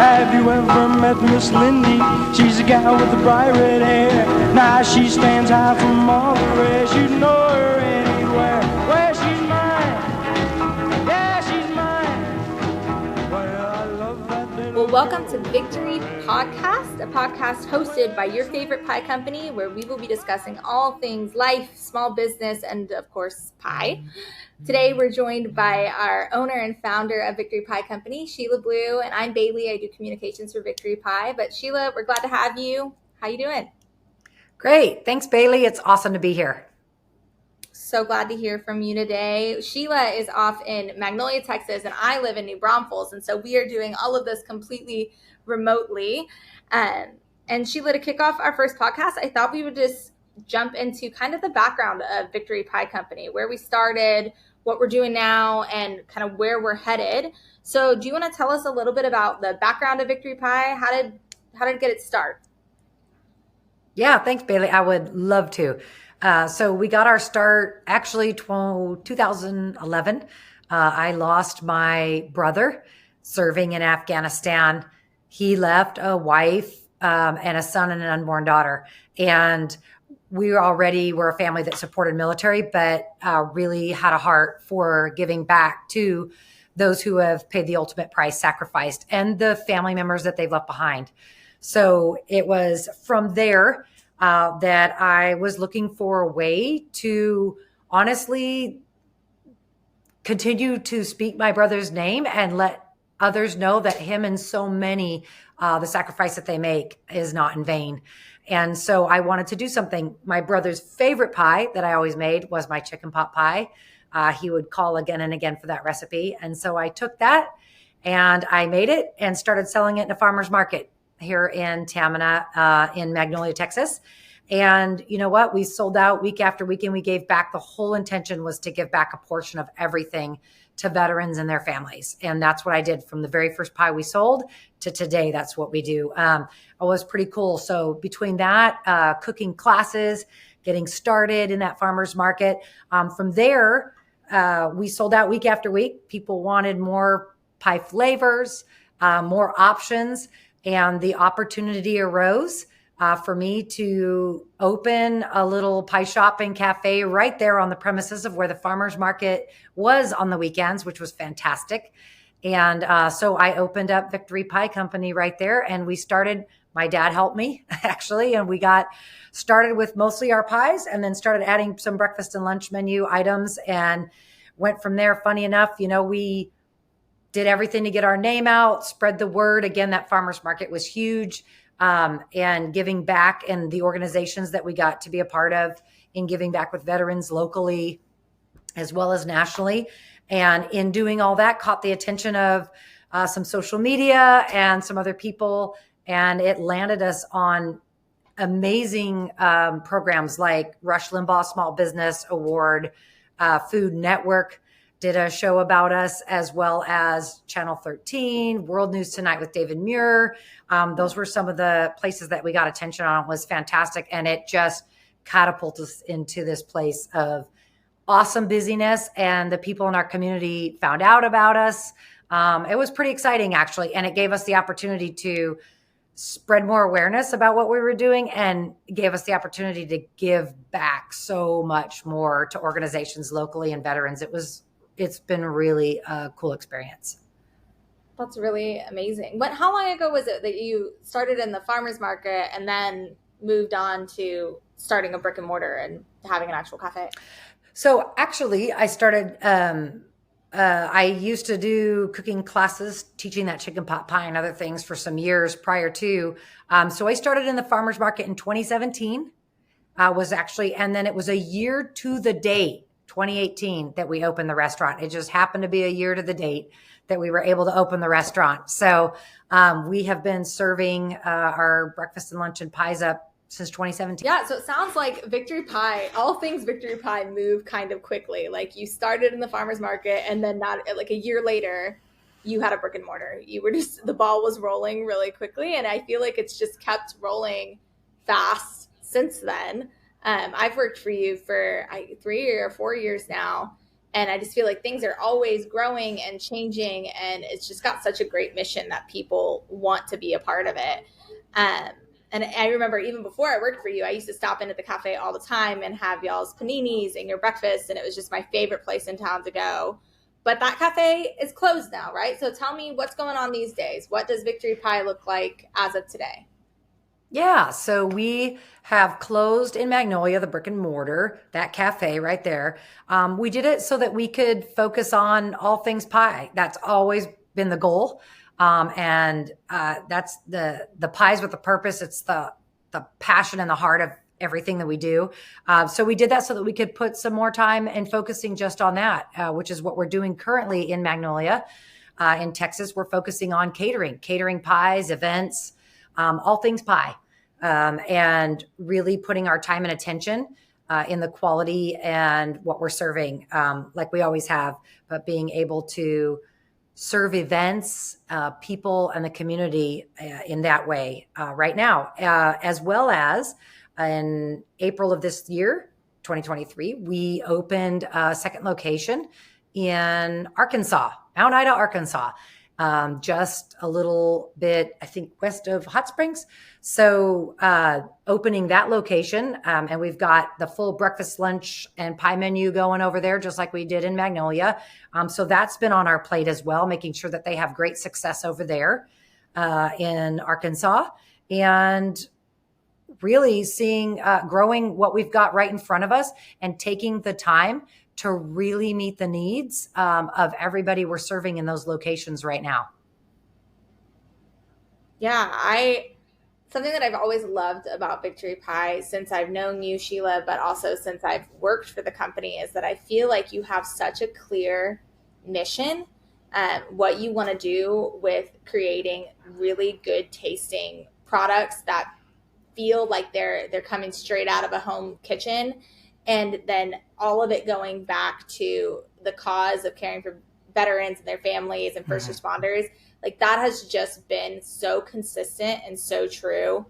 Have you ever met Miss Lindy? She's a gal with the bright red hair. Now she stands out from all the rest. You know her anywhere. Well, she's mine. Yeah, she's mine. Well, I love that little. Well, welcome to Victory PodCast, a podcast hosted by your favorite pie company, where we will be discussing all things life, small business, and of course, pie. Today, we're joined by our owner and founder of Victory Pie Company, Sheila Blue, and I'm Bailey. I do communications for Victory Pie. But Sheila, we're glad to have you. How you doing? Great. Thanks, Bailey. It's awesome to be here. So glad to hear from you today. Sheila is off in Magnolia, Texas, and I live in New Braunfels. And so we are doing all of this completely remotely. And Sheila, to kick off our first podcast, I thought we would just jump into kind of the background of Victory Pie Company, where we started, what we're doing now, and kind of where we're headed. So do you want to tell us a little bit about the background of Victory Pie? How did it get its start? Yeah, thanks, Bailey. I would love to. So we got our start actually 2011. I lost my brother serving in Afghanistan. He left a wife and a son and an unborn daughter. And we already were a family that supported military, but really had a heart for giving back to those who have paid the ultimate price, sacrificed, and the family members that they've left behind. So it was from there that I was looking for a way to honestly continue to speak my brother's name and let others know that him and so many, the sacrifice that they make is not in vain. And so I wanted to do something. My brother's favorite pie that I always made was my chicken pot pie. He would call again and again for that recipe. And so I took that and I made it and started selling it in a farmer's market here in Tamina, in Magnolia, Texas. And you know what? We sold out week after week and we gave back. The whole intention was to give back a portion of everything to veterans and their families. And that's what I did from the very first pie we sold to today. That's what we do. It was pretty cool. So between that, cooking classes, getting started in that farmer's market, from there, we sold out week after week. People wanted more pie flavors, more options, and the opportunity arose for me to open a little pie shop and cafe right there on the premises of where the farmer's market was on the weekends, which was fantastic. And so I opened up Victory Pie Company right there, and we started. My dad helped me actually, and we got started with mostly our pies and then started adding some breakfast and lunch menu items and went from there. Funny enough, we did everything to get our name out, spread the word. Again, that farmer's market was huge. And giving back, and the organizations that we got to be a part of in giving back with veterans locally as well as nationally. And in doing all that, caught the attention of some social media and some other people. And it landed us on amazing programs like Rush Limbaugh Small Business Award, Food Network did a show about us, as well as Channel 13, World News Tonight with David Muir. Those were some of the places that we got attention on. It was fantastic. And it just catapulted us into this place of awesome busyness. And the people in our community found out about us. It was pretty exciting, actually. And it gave us the opportunity to spread more awareness about what we were doing and gave us the opportunity to give back so much more to organizations locally and veterans. It's been really a cool experience. That's really amazing. How long ago was it that you started in the farmer's market and then moved on to starting a brick and mortar and having an actual cafe? So actually, I started, I used to do cooking classes, teaching that chicken pot pie and other things for some years prior to. So I started in the farmer's market in 2017, and then it was a year to the date, 2018, that we opened the restaurant. It just happened to be a year to the date that we were able to open the restaurant. So we have been serving our breakfast and lunch and pies up since 2017. Yeah, so it sounds like Victory Pie, all things Victory Pie move kind of quickly. Like you started in the farmer's market and then not like a year later, you had a brick and mortar. You were the ball was rolling really quickly. And I feel like it's just kept rolling fast since then. I've worked for you for 3 or 4 years now. And I just feel like things are always growing and changing, and it's just got such a great mission that people want to be a part of it. Um, and I remember even before I worked for you, I used to stop in at the cafe all the time and have y'all's paninis and your breakfast, and it was just my favorite place in town to go. But that cafe is closed now, right? So tell me what's going on these days. What does Victory Pie look like as of today? Yeah, so we have closed in Magnolia, the brick and mortar, that cafe right there. We did it so that we could focus on all things pie. That's always been the goal. And that's the pies with a purpose. It's the passion and the heart of everything that we do. So we did that so that we could put some more time and focusing just on that, which is what we're doing currently in Magnolia. In Texas, we're focusing on catering pies, events, all things pie, and really putting our time and attention in the quality and what we're serving, like we always have, but being able to serve events, people, and the community in that way right now, as well as in April of this year, 2023, we opened a second location in Arkansas, Mount Ida, Arkansas. Just a little bit, I think, west of Hot Springs. So opening that location, and we've got the full breakfast, lunch, and pie menu going over there, just like we did in Magnolia. So that's been on our plate as well, making sure that they have great success over there in Arkansas. And really seeing growing what we've got right in front of us and taking the time to really meet the needs of everybody we're serving in those locations right now. Yeah, something that I've always loved about Victory Pie since I've known you, Sheila, but also since I've worked for the company is that I feel like you have such a clear mission, what you want to do with creating really good tasting products that feel like they're coming straight out of a home kitchen, and then all of it going back to the cause of caring for veterans and their families and first responders. Like that has just been so consistent and so true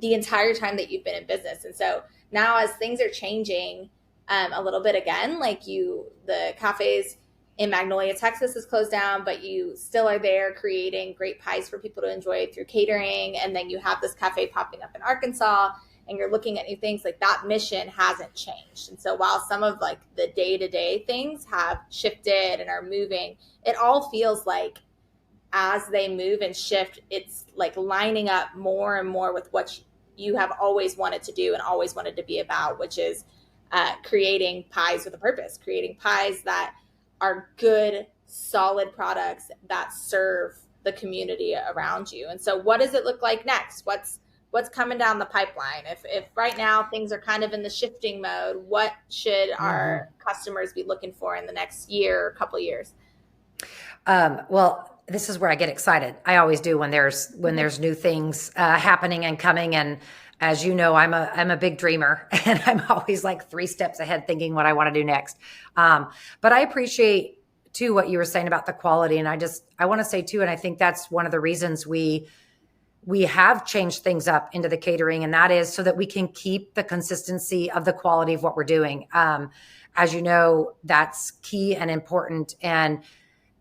the entire time that you've been in business. And so now as things are changing a little bit again, like the cafes in Magnolia, Texas is closed down, but you still are there creating great pies for people to enjoy through catering. And then you have this cafe popping up in Arkansas and you're looking at new things. Like that mission hasn't changed. And so while some of like the day-to-day things have shifted and are moving, it all feels like as they move and shift, it's like lining up more and more with what you have always wanted to do and always wanted to be about, which is creating pies with a purpose, creating pies that are good, solid products that serve the community around you. And so what does it look like next? What's coming down the pipeline? If right now things are kind of in the shifting mode, what should our customers be looking for in the next year or couple years? Well, this is where I get excited. I always do when there's new things happening and coming. And as you know, I'm a big dreamer, and I'm always like 3 steps ahead, thinking what I want to do next. But I appreciate too what you were saying about the quality, and I want to say too, and I think that's one of the reasons we have changed things up into the catering, and that is so that we can keep the consistency of the quality of what we're doing. As you know, that's key and important, and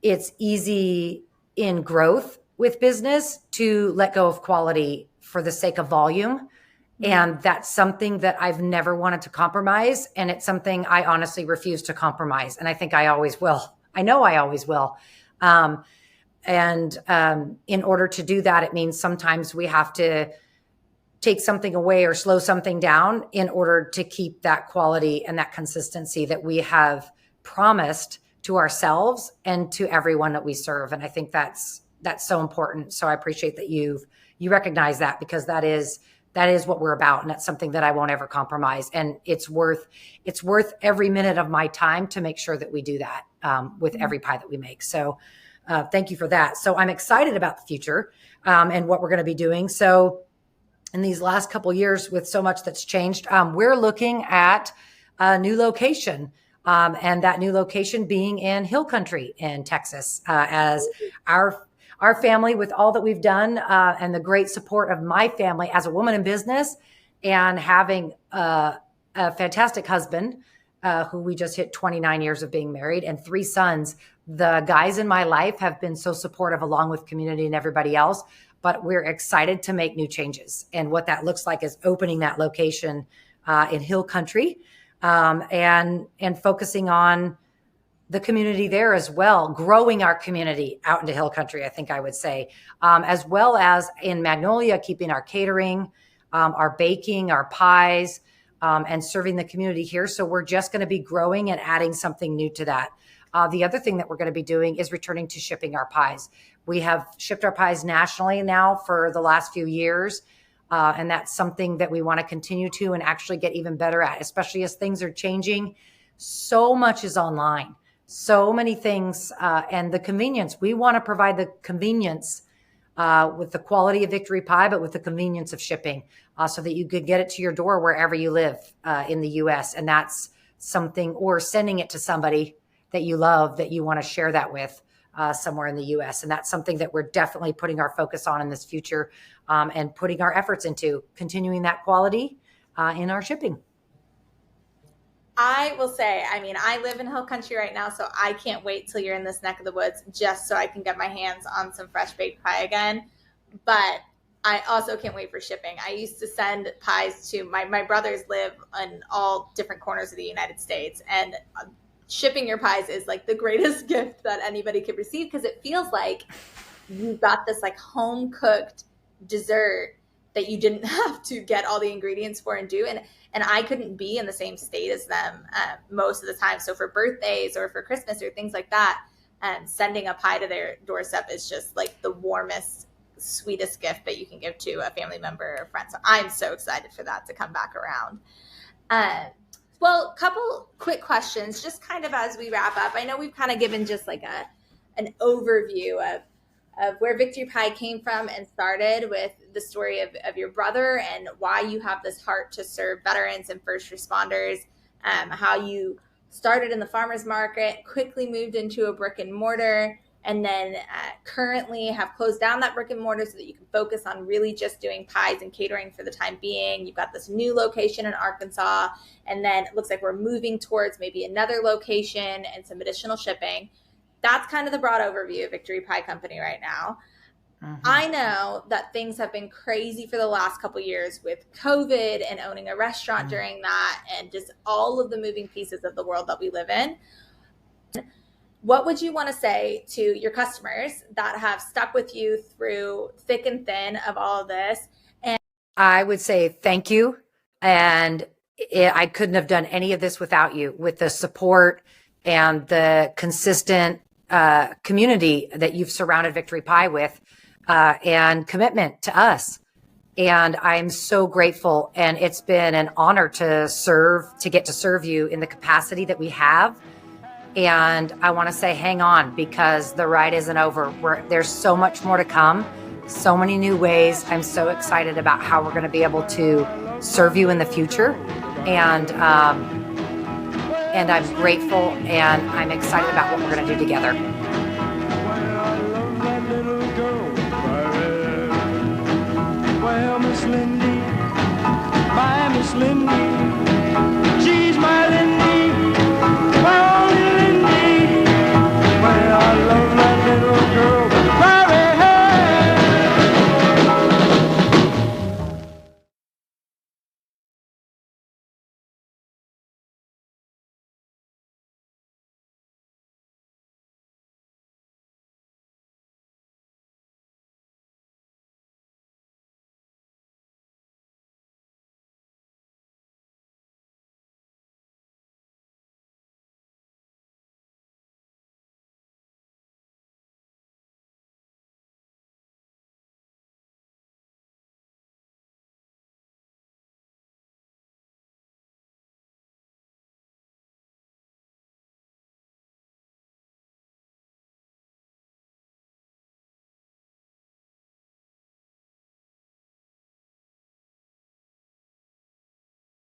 it's easy in growth with business to let go of quality for the sake of volume. And that's something that I've never wanted to compromise. And it's something I honestly refuse to compromise. And I think I always will. I know I always will. And in order to do that, it means sometimes we have to take something away or slow something down in order to keep that quality and that consistency that we have promised to ourselves and to everyone that we serve. And I think that's so important. So I appreciate that you recognize that, because that is what we're about. And that's something that I won't ever compromise. And it's worth every minute of my time to make sure that we do that with every pie that we make. So thank you for that. So I'm excited about the future and what we're going to be doing. So in these last couple of years, with so much that's changed, we're looking at a new location. And that new location being in Hill Country in Texas, as our family, with all that we've done and the great support of my family as a woman in business, and having a fantastic husband who we just hit 29 years of being married, and 3 sons. The guys in my life have been so supportive, along with community and everybody else, but we're excited to make new changes. And what that looks like is opening that location in Hill Country, and focusing on the community there as well, growing our community out into Hill Country, I think I would say, as well as in Magnolia, keeping our catering, our baking, our pies, and serving the community here. So we're just going to be growing and adding something new to that. The other thing that we're going to be doing is returning to shipping our pies. We have shipped our pies nationally now for the last few years. And that's something that we want to continue to and actually get even better at, especially as things are changing. So much is online. So many things, and the convenience. We want to provide the convenience with the quality of Victory Pie, but with the convenience of shipping, so that you could get it to your door wherever you live in the U.S. And that's something, or sending it to somebody that you love, that you want to share that with somewhere in the U.S. And that's something that we're definitely putting our focus on in this future, and putting our efforts into continuing that quality in our shipping. I will say, I mean, I live in Hill Country right now, so I can't wait till you're in this neck of the woods just so I can get my hands on some fresh baked pie again. But I also can't wait for shipping. I used to send pies to my brothers live in all different corners of the United States, and shipping your pies is like the greatest gift that anybody could receive, because it feels like you got this like home cooked dessert that you didn't have to get all the ingredients for and do. And I couldn't be in the same state as them most of the time. So for birthdays or for Christmas or things like that, sending a pie to their doorstep is just like the warmest, sweetest gift that you can give to a family member or friend. So I'm so excited for that to come back around. Well, couple quick questions, just kind of as we wrap up. I know we've kind of given just like an overview of where Victory Pie came from and started with the story of your brother and why you have this heart to serve veterans and first responders, how you started in the farmer's market, quickly moved into a brick and mortar, and then currently have closed down that brick and mortar so that you can focus on really just doing pies and catering for the time being. You've got this new location in Arkansas, and then it looks like we're moving towards maybe another location and some additional shipping. That's kind of the broad overview of Victory Pie Company right now. Mm-hmm. I know that things have been crazy for the last couple of years with COVID and owning a restaurant during that, and just all of the moving pieces of the world that we live in. What would you want to say to your customers that have stuck with you through thick and thin of all of this? And I would say thank you. And I couldn't have done any of this without you, with the support and the consistent community that you've surrounded Victory Pie with, and commitment to us. And I'm so grateful. And it's been an honor to get to serve you in the capacity that we have. And I want to say, hang on, because the ride isn't over. There's so much more to come, so many new ways. I'm so excited about how we're going to be able to serve you in the future. And I'm grateful, and I'm excited about what we're going to do together. Well, Miss Lindy, my Miss Lindy,